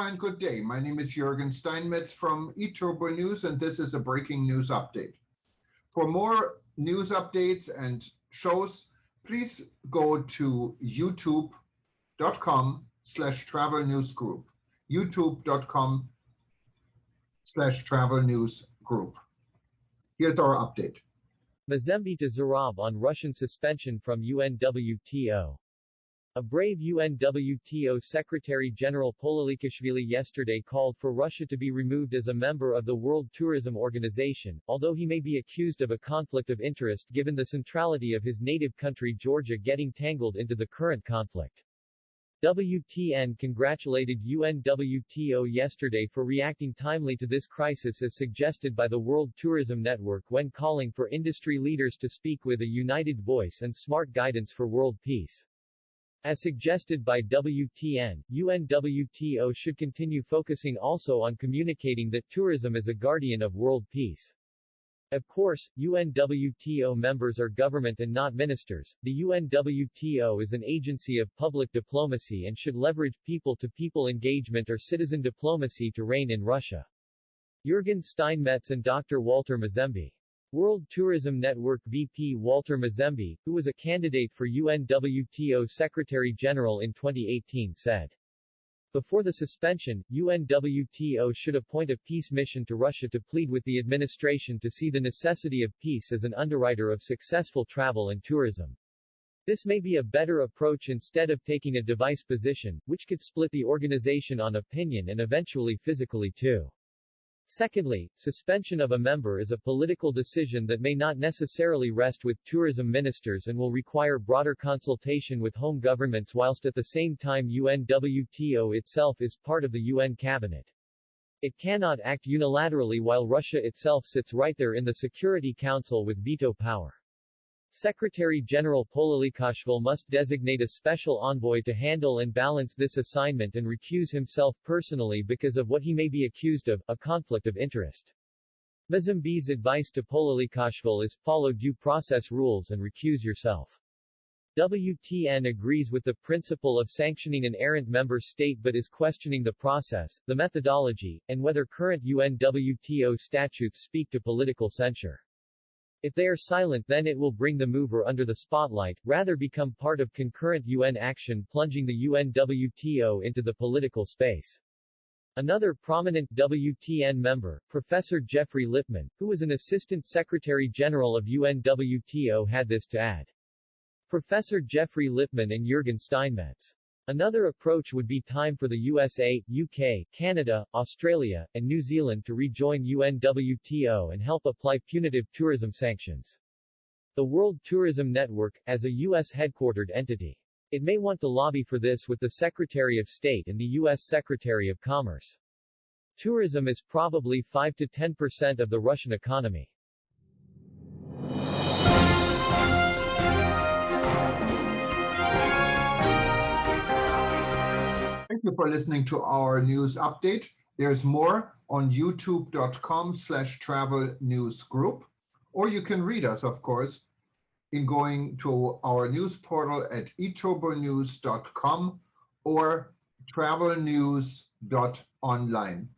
and good day. My name is Jürgen Steinmetz from eTurboNews, and this is a breaking news update. For more news updates and shows, please go to youtube.com/travel news group. youtube.com/travel news group. Here's our update. Mzembi to Zarab on Russian suspension from UNWTO. A brave UNWTO Secretary-General Pololikashvili yesterday called for Russia to be removed as a member of the World Tourism Organization, although he may be accused of a conflict of interest given the centrality of his native country Georgia getting tangled into the current conflict. WTN congratulated UNWTO yesterday for reacting timely to this crisis as suggested by the World Tourism Network when calling for industry leaders to speak with a united voice and smart guidance for world peace. As suggested by WTN, UNWTO should continue focusing also on communicating that tourism is a guardian of world peace. Of course, UNWTO members are government and not ministers. The UNWTO is an agency of public diplomacy and should leverage people-to-people engagement or citizen diplomacy to reign in Russia. Jürgen Steinmetz and Dr. Walter Mzembi. World Tourism Network VP Walter Mzembi, who was a candidate for UNWTO Secretary-General in 2018 said, "Before the suspension, UNWTO should appoint a peace mission to Russia to plead with the administration to see the necessity of peace as an underwriter of successful travel and tourism. This may be a better approach instead of taking a device position, which could split the organization on opinion and eventually physically too. Secondly, suspension of a member is a political decision that may not necessarily rest with tourism ministers and will require broader consultation with home governments whilst at the same time UNWTO itself is part of the UN cabinet. It cannot act unilaterally while Russia itself sits right there in the Security Council with veto power. Secretary-General Pololikashvili must designate a special envoy to handle and balance this assignment and recuse himself personally because of what he may be accused of, a conflict of interest. Mzembi's advice to Pololikashvili is, follow due process rules and recuse yourself. WTN agrees with the principle of sanctioning an errant member state but is questioning the process, the methodology, and whether current UNWTO statutes speak to political censure. If they are silent, then it will bring the mover under the spotlight, rather become part of concurrent UN action plunging the UNWTO into the political space. Another prominent WTN member, Professor Jeffrey Lippman, who was an Assistant Secretary-General of UNWTO had this to add. Professor Jeffrey Lippman and Jürgen Steinmetz. Another approach would be time for the USA, UK, Canada, Australia, and New Zealand to rejoin UNWTO and help apply punitive tourism sanctions. The World Tourism Network, as a US-headquartered entity. It may want to lobby for this with the Secretary of State and the US Secretary of Commerce. Tourism is probably 5 to 10% of the Russian economy. Thank you for listening to our news update. There's more on youtube.com/travel news group, or you can read us, of course, in going to our news portal at eTurboNews.com or travelnews.online.